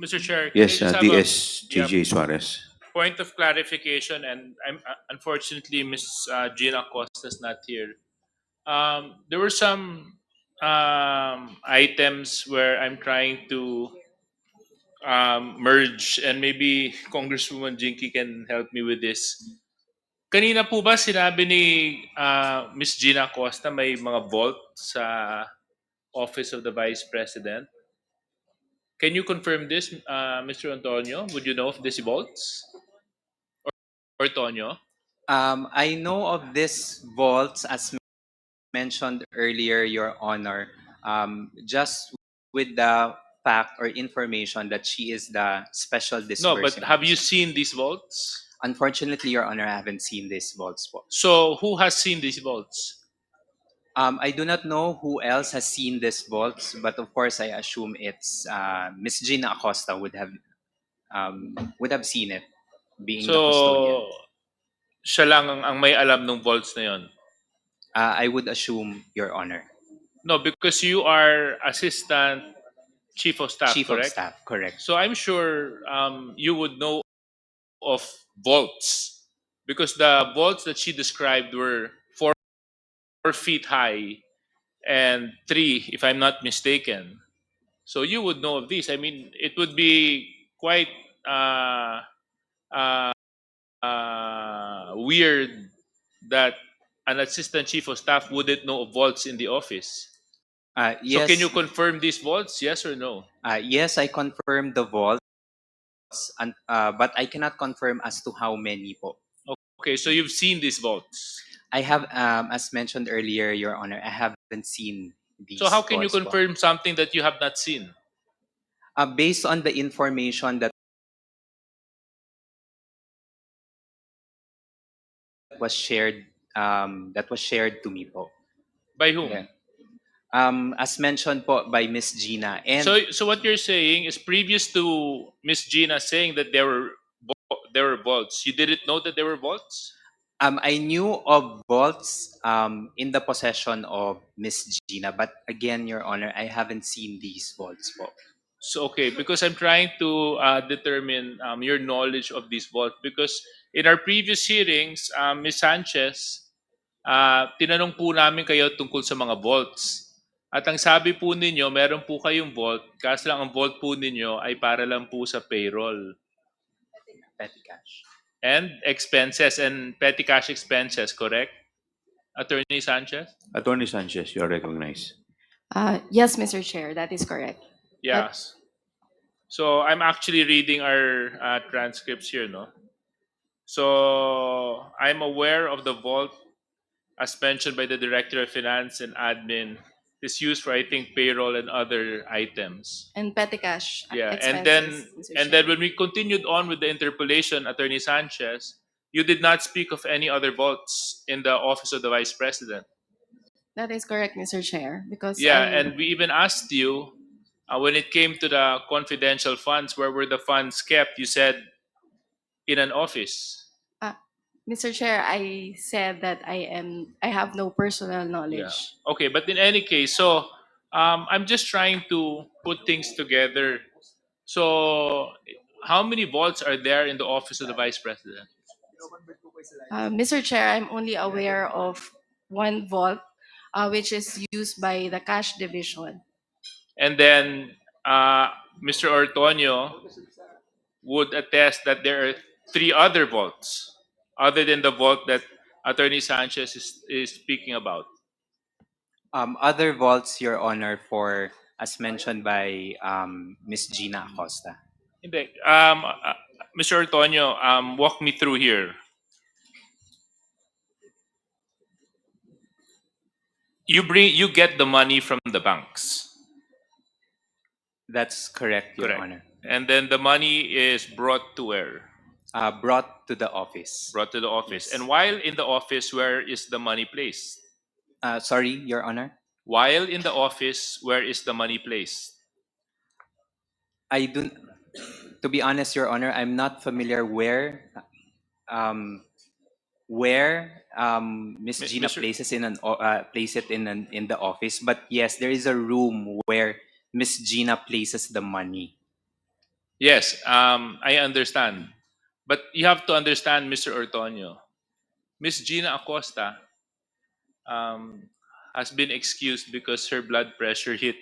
Mr. Chair, can I Yes, just have a yeah, DSGJ Suarez. point of clarification? And I'm unfortunately Miss Gina Costa's not here. There were some items where I'm trying to merge, and maybe Congresswoman Jinky can help me with this. Kanina po ba sinabi ni Miss Gina Costa may mga vault sa Office of the Vice President? Can you confirm this, Mr. Antonio? Would you know of these vaults? Or Tonyo? I know of this vaults as mentioned earlier, Your Honor, just with the fact or information that she is the special No, but disbursing have you officer. seen these vaults? Unfortunately, Your Honor, I haven't seen these vaults po. So who has seen these vaults? I do not know who else has seen these vaults, but of course, I assume it's Miss Gina Acosta would have seen it, being the custodian. So siya lang ang may alam ng vaults na yon. I would assume, Your Honor. No, because you are assistant chief of staff, Chief of correct? Staff, correct. So I'm sure you would know of vaults because the vaults that she described were 4 feet high and three, if I'm not mistaken. So you would know of these. I mean, it would be quite uh, uh, weird that an assistant chief of staff wouldn't know of vaults in the office. So can you Yes, confirm these vaults? Yes or no? yes, I confirm the vaults, but I cannot confirm as to how many po. Okay, so you've seen these vaults. I have, as mentioned earlier, Your Honor, I haven't seen So these how can you vaults po. confirm something that you have not seen? Based on the information that was shared to me po. By whom? Yeah. As mentioned po by Miss Gina, and So what you're saying is previous to Miss Gina saying that there were vaults, you didn't know that there were vaults? I knew of vaults in the possession of Miss Gina, but again, Your Honor, I haven't seen these vaults po. So okay, because I'm trying to determine your knowledge of this vault because in our previous hearings, Ms. Sanchez, tinanong po namin kayo tungkol sa mga vaults. At ang sabi po ninyo, meron po kayong vault, kaso lang ang vault po ninyo ay para lang po sa payroll Petty cash. and expenses and petty cash expenses, correct? Attorney Sanchez? Attorney Sanchez, you are recognized. Yes, Mr. Chair, that is correct. That Yes. So I'm actually reading our transcripts here, no? So I'm aware of the vault as mentioned by the Director of Finance and Admin is used for I think payroll and other items. and petty cash Yeah, expenses, Mr. and Chair. then when we continued on with the interpolation, Attorney Sanchez, you did not speak of any other vaults in the office of the Vice President. That is correct, Mr. Chair, because Yeah, and we even asked you when it came to the confidential funds, where were the funds kept? You said in an office. uh, Mr. Chair, I said that I have no personal Yeah. knowledge. Okay, but in any case, so I'm just trying to put things together. So, how many vaults are there in the office of the Vice President? Mr. Chair, I'm only aware of one vault, which is used by the cash division. And then Mr. Ortonio would attest that there are three other vaults other than the vault that Attorney Sanchez is speaking about. Other vaults, Your Honor, for as mentioned by Miss Gina Acosta. Hindi. Mr. Ortonio, walk me through here. You get the money from the banks, That's correct, Your correct? Honor. And then the money is brought to where? Brought to the office. Brought to the office. Yes. And while in the office, where is the money placed? Sorry, Your Honor. While in the office, where is the money placed? I do. To be honest, Your Honor, I'm not familiar um, where Miss Gina Mr. place it in the office. But yes, there is a room where Miss Gina places the money. Yes, I understand. But you have to understand, Mr. Ortonio, Miss Gina Acosta um, has been excused because her blood pressure hit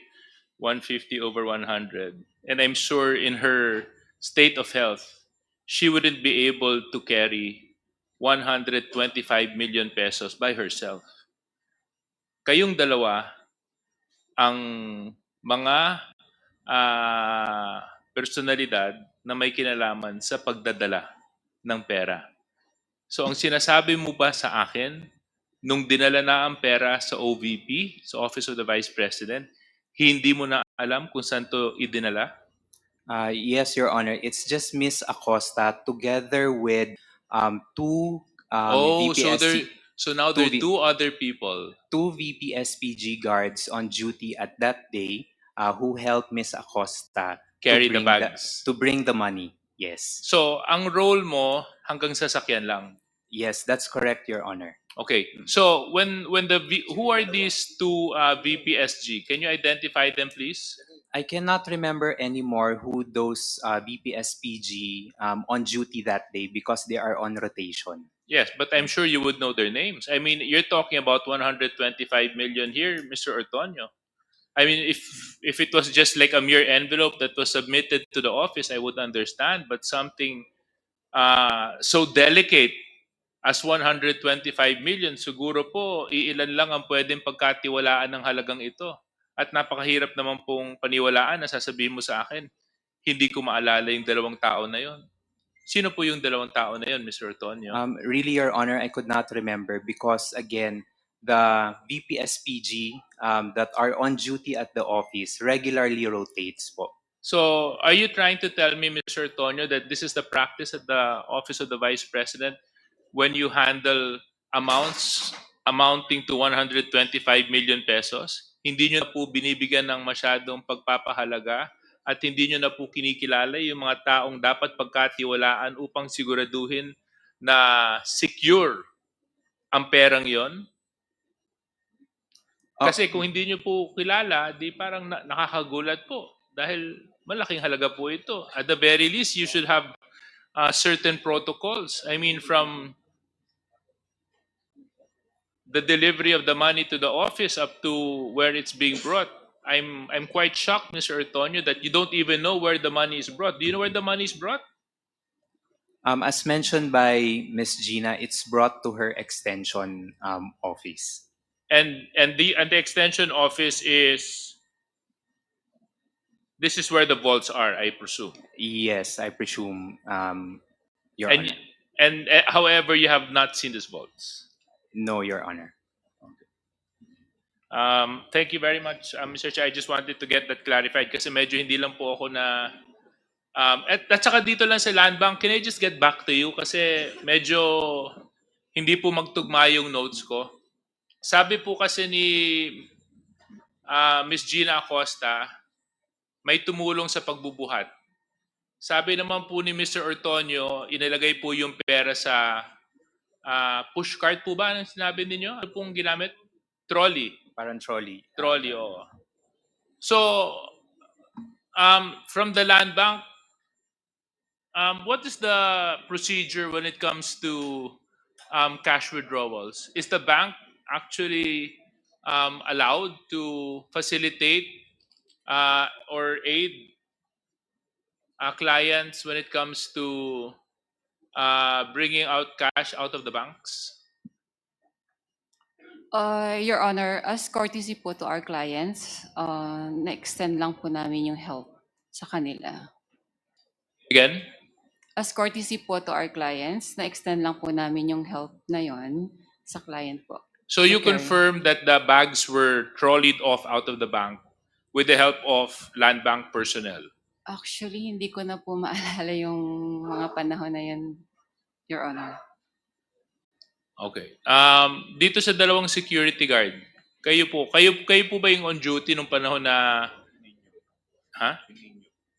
150 over 100. And I'm sure in her state of health, she wouldn't be able to carry 125 million pesos by herself. Kayong dalawa ang mga personalidad na may kinalaman sa pagdadala ng pera. So ang sinasabi mo ba sa akin, nung dinala na ang pera sa OVP, sa Office of the Vice President, hindi mo na alam kung saan to idinala? Yes, Your Honor. It's just Miss Acosta together with two Oh, VPSC, so now there two, are v, two other people. two VPSPG guards on duty at that day who helped Miss Acosta Carry the bags. to bring the money. Yes. So ang role mo hanggang sasakyan lang. Yes, that's correct, Your Honor. Okay. So who are these two VPSG? Can you identify them, please? I cannot remember anymore who those BPSPG on duty that day because they are on rotation. Yes, but I'm sure you would know their names. I mean, you're talking about 125 million here, Mr. Ortonio. I mean, if it was just like a mere envelope that was submitted to the office, I would understand. But something so delicate as 125 million, siguro po, iilan lang ang pwedeng pagkatiwalaan ng halagang ito. At napakahirap naman pong paniwalaan na sasabihin mo sa akin, hindi ko maalala yung dalawang tao na yon. Sino po yung dalawang tao na yon, Mr. Ortonio? Really, Your Honor, I could not remember because again, the BPSPG that are on duty at the office regularly rotates po. So, are you trying to tell me, Mr. Tonyo, that this is the practice at the Office of the Vice President when you handle amounts amounting to 125 million pesos? Hindi nyo na po binibigyan ng masyadong pagpapahalaga at hindi nyo na po kinikilala yung mga taong dapat pagkatiwalaan upang siguraduhin na secure ang perang yon? Kasi kung hindi nyo po kilala, di parang nakakagulat po. Dahil malaking halaga po ito. At the very least, you should have certain protocols. I mean, from the delivery of the money to the office up to where it's being brought. I'm quite shocked, Mr. Antonio, that you don't even know where the money is brought. Do you know where the money is brought? As mentioned by Miss Gina, it's brought to her extension office. And the extension office is, this is where the vaults are, I presume. Yes, I presume, Your And Honor. however, you have not seen these vaults. No, Your Honor. Thank you very much, Mr. Chair. I just wanted to get that clarified kasi medyo hindi lang po ako na at saka dito lang sa Land Bank, can I just get back to you kasi medyo hindi po magtugma yung notes ko. Sabi po kasi ni Miss Gina Acosta, may tumulong sa pagbubuhat. Sabi naman po ni Mr. Ortonio, inilagay po yung pera sa push cart po ba ang sinabi ninyo? Ano pong ginamit? Trolley. Parang trolley. Trolley, oo. So, from the Land Bank, what is the procedure when it comes to cash withdrawals? Is the bank actually allowed to facilitate or aid clients when it comes to bringing out cash out of the banks? Your Honor, as courtesy po to our clients, na-extend lang po namin yung help sa kanila. Again? As courtesy po to our clients, na-extend lang po namin yung help na yon sa client po. So you Okay. confirm that the bags were trolleyed off out of the bank with the help of Land Bank personnel? Actually, hindi ko na po maalala yung mga panahon na yun, Your Honor. Okay. Dito sa dalawang security guard, kayo po ba yung on duty nung panahon na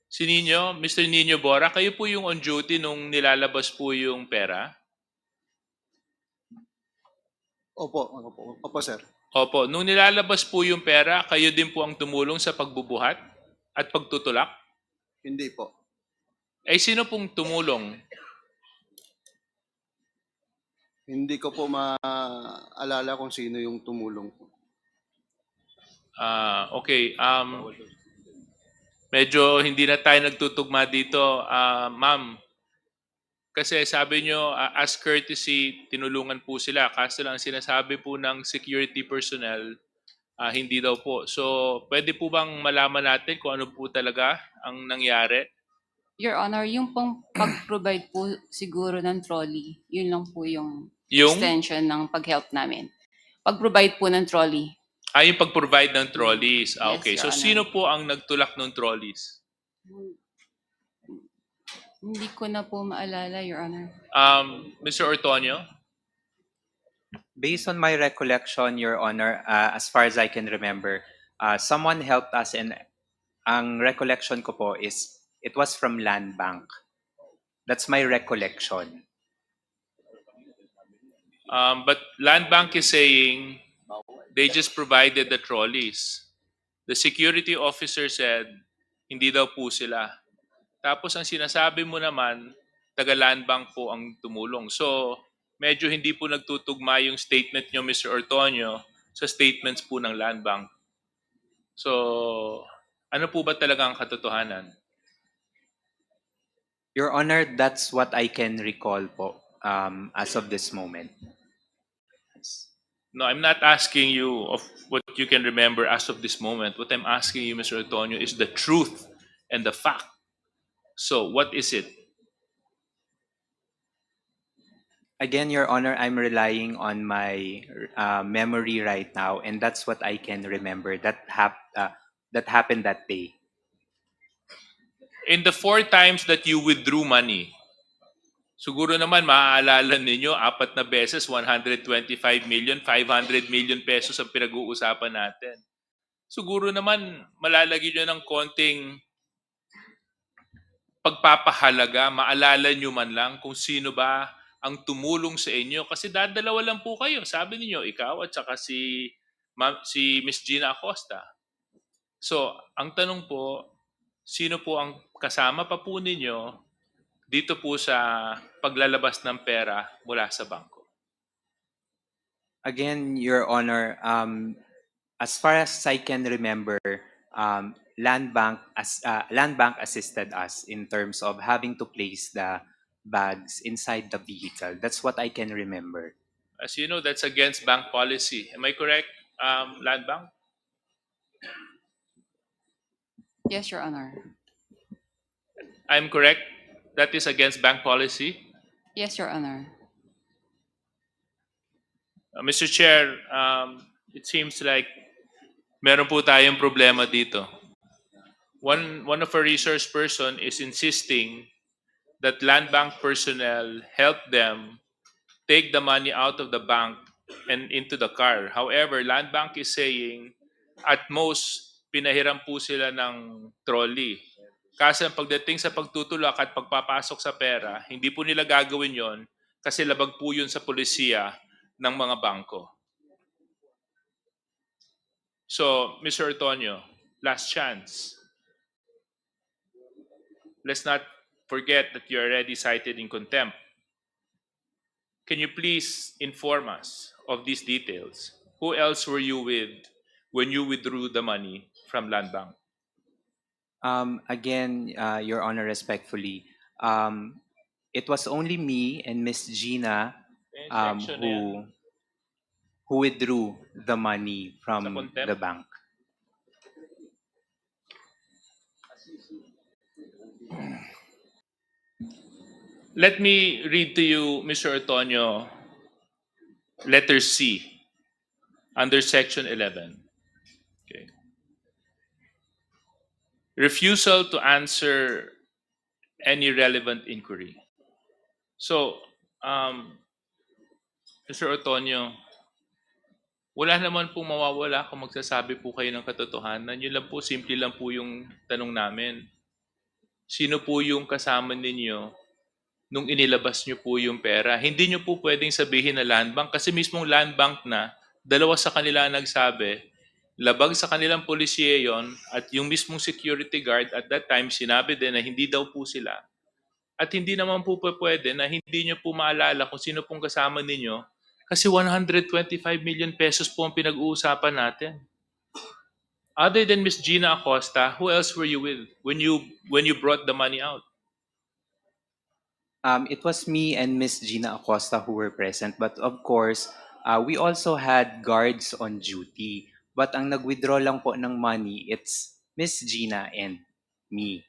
Si Nino, Mr. Nino Bora, kayo po yung on duty nung nilalabas po yung pera? Opo, sir. Opo, nung nilalabas po yung pera, kayo din po ang tumulong sa pagbubuhat at pagtutulak? Hindi po. Eh, sino pong tumulong? Hindi ko po maalala kung sino yung tumulong po. Okay. Medyo hindi na tayo nagtutugma dito. Ma'am, kasi sabi nyo, as courtesy, tinulungan po sila. Kaso lang sinasabi po ng security personnel, hindi daw po. So, pwede po bang malaman natin kung ano po talaga ang nangyari? Your Honor, yung pong pag-provide po siguro ng trolley, yun lang po yung Yung? extension ng pag-help namin. Pag-provide po ng trolley. Yung pag-provide ng trolleys. Yes, Okay. Your So, Honor. sino po ang nagtulak ng trolleys? Hindi ko na po maalala, Your Honor. Mr. Ortonio? Based on my recollection, Your Honor, as far as I can remember, someone helped us, and ang recollection ko po is it was from Land Bank. That's my recollection. But Land Bank is saying they just provided the trolleys. The security officer said, hindi daw po sila. Tapos ang sinasabi mo naman, taga Land Bank po ang tumulong. So, medyo hindi po nagtutugma yung statement nyo, Mr. Ortonio, sa statements po ng Land Bank. So, ano po ba talaga ang katotohanan? Your Honor, that's what I can recall po as of this moment. No, I'm not asking you of what you can remember as of this moment. What I'm asking you, Mr. Antonio, is the truth and the fact. So, what is it? Again, Your Honor, I'm relying on my memory right now, and that's what I can remember that happened that day. In the 4 times that you withdrew money, siguro naman maaalala ninyo, 4 na beses, 125 million, 500 million pesos ang pinag-uusapan natin. Siguro naman malalagyan nyo ng konting pagpapahalaga, maalala nyo man lang kung sino ba ang tumulong sa inyo. Kasi dadalawa lang po kayo. Sabi niyo ikaw at saka si Miss Gina Acosta. So, ang tanong po, sino po ang kasama pa po ninyo dito po sa paglalabas ng pera mula sa bangko? Again, Your Honor, as far as I can remember, Land Bank assisted us in terms of having to place the bags inside the vehicle. That's what I can remember. As you know, that's against bank policy. Am I correct, Land Bank? Yes, Your Honor. I'm correct? That is against bank policy? Yes, Your Honor. Mr. Chair, it seems like meron po tayong problema dito. One of our resource person is insisting that Land Bank personnel help them take the money out of the bank and into the car. However, Land Bank is saying at most pinahiram po sila ng trolley. Kasi ang pagdating sa pagtutulak at pagpapasok sa pera, hindi po nila gagawin yon kasi labag po yun sa polisiya ng mga bangko. So, Mr. Antonio, last chance. Let's not forget that you're already cited in contempt. Can you please inform us of these details? Who else were you with when you withdrew the money from Land Bank? Again, Your Honor, respectfully, it was only me and Miss Gina Section na yan. who withdrew the money from Sa contempt? the bank. Let me read to you, Mr. Antonio, letter C, under section 11. Okay. Refusal to answer any relevant inquiry. So, Mr. Antonio, wala naman pong mawawala kung magsasabi po kayo ng katotohanan. Yun lang po, simple lang po yung tanong namin. Sino po yung kasama ninyo nung inilabas nyo po yung pera? Hindi nyo po pwedeng sabihin na Land Bank kasi mismong Land Bank na, dalawa sa kanila nagsabi, labag sa kanilang polisiye yon at yung mismong security guard at that time sinabi din na hindi daw po sila. At hindi naman po pwede na hindi nyo po maalala kung sino pong kasama ninyo kasi 125 million pesos po ang pinag-uusapan natin. Other than Miss Gina Acosta, who else were you with when you brought the money out? It was me and Miss Gina Acosta who were present, but of course, we also had guards on duty. But ang nag-withdraw lang po ng money, it's Miss Gina and me.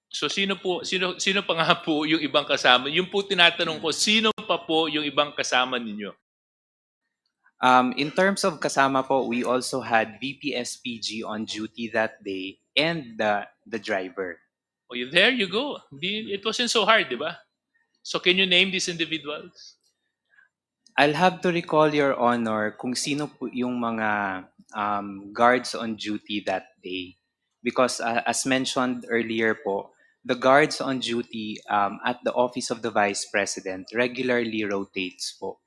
So sino pa nga po yung ibang kasama? Yung po tinatanong ko, sino pa po yung ibang kasama ninyo? In terms of kasama po, we also had VPSPG on duty that day and the driver. Oh, there you go. It wasn't so hard, di ba? So can you name these individuals? I'll have to recall, Your Honor, kung sino po yung mga guards on duty that day. Because as mentioned earlier po, the guards on duty at the Office of the Vice President regularly rotates po.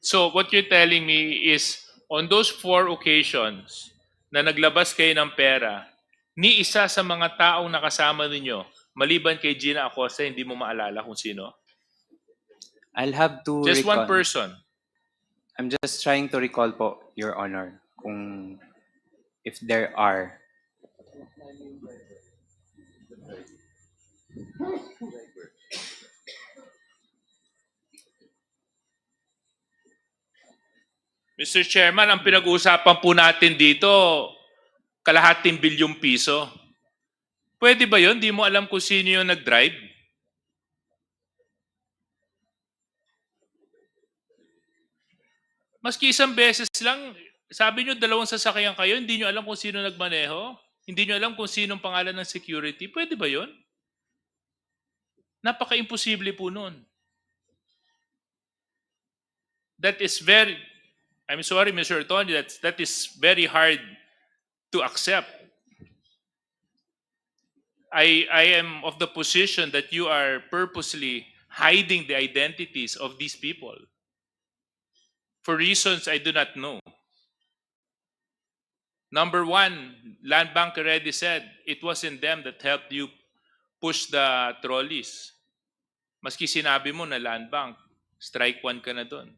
So what you're telling me is on those 4 occasions na naglabas kayo ng pera, ni isa sa mga taong nakasama ninyo, maliban kay Gina Acosta, hindi mo maalala kung sino? I'll have to Just one recall. person. I'm just trying to recall po, Your Honor, kung if there are. Mr. Chairman, ang pinag-uusapan po natin dito, kalahating bilyong piso. Pwede ba yon? Di mo alam kung sino yung nag-drive? Maski isang beses lang, sabi nyo 2 sasakyan kayo, hindi nyo alam kung sino nagmaneho? Hindi nyo alam kung sinong pangalan ng security? Pwede ba yon? Napaka-imposible po nun. That is very, I'm sorry, Mr. Tony, that is very hard to accept. I am of the position that you are purposely hiding the identities of these people for reasons I do not know. Number one, Land Bank already said it wasn't them that helped you push the trolleys. Maski sinabi mo na Land Bank, strike 1 ka na doon.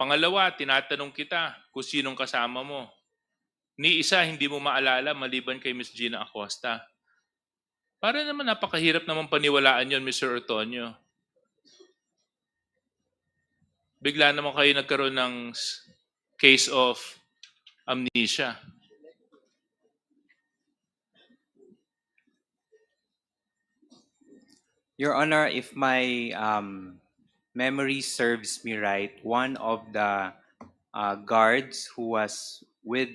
Pangalawa, tinatanong kita kung sinong kasama mo. Ni isa hindi mo maalala maliban kay Miss Gina Acosta. Para naman napakahirap naman paniwalaan yon, Mr. Ortonio. Bigla naman kayo nagkaroon ng case of amnesia. Your Honor, if my memory serves me right, one of the guards who was with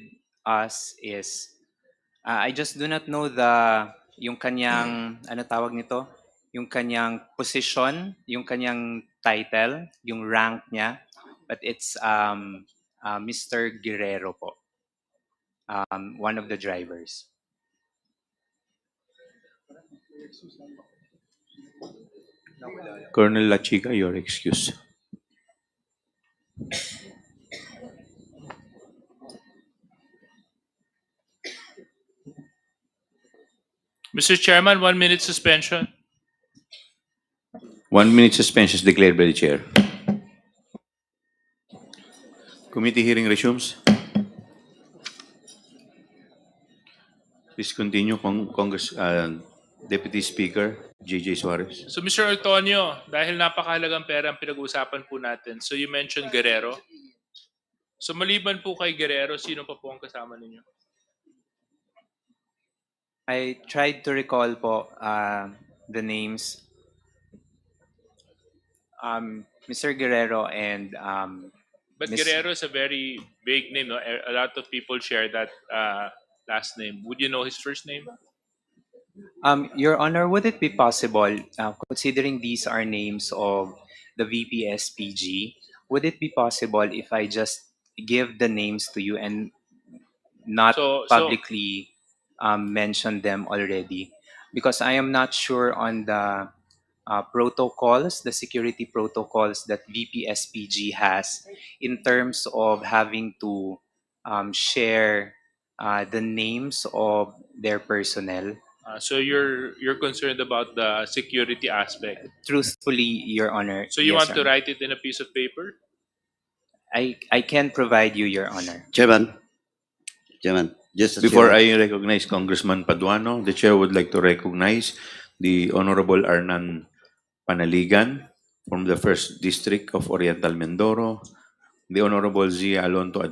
us is, I just do not know yung kanyang, ano tawag nito? Yung kanyang position, yung kanyang title, yung rank niya, but it's Mr. Guerrero po, one of the drivers. Colonel Lachica, your excuse. Mr. Chairman, 1 minute suspension. 1 minute suspension is declared by the chair. Committee hearing resumes. Please continue, Congress Deputy Speaker J.J. Suarez. So Mr. Ortonio, dahil napakahalagang pera ang pinag-uusapan po natin, so you mentioned Guerrero. So maliban po kay Guerrero, sino pa po ang kasama ninyo? I tried to recall po the names. Mr. Guerrero and But Miss- Guerrero is a very big name. No? A lot of people share that last name. Would you know his first name? Your Honor, would it be possible, considering these are names of the VPSPG, would it be possible if I just give the names to you and not So- publicly mention them already? Because I am not sure on the protocols, the security protocols that VPSPG has in terms of having to share the names of their personnel. So you're concerned about the security aspect. Truthfully, Your Honor. So you yes, want Your to Honor. write it in a piece of paper? I can provide you, Your Honor. Chairman, just as Before you- I recognize Congressman Paduano, the chair would like to recognize the Honorable Arnan Panaligan from the 1st District of Oriental Mindoro, the Honorable Zia Alonto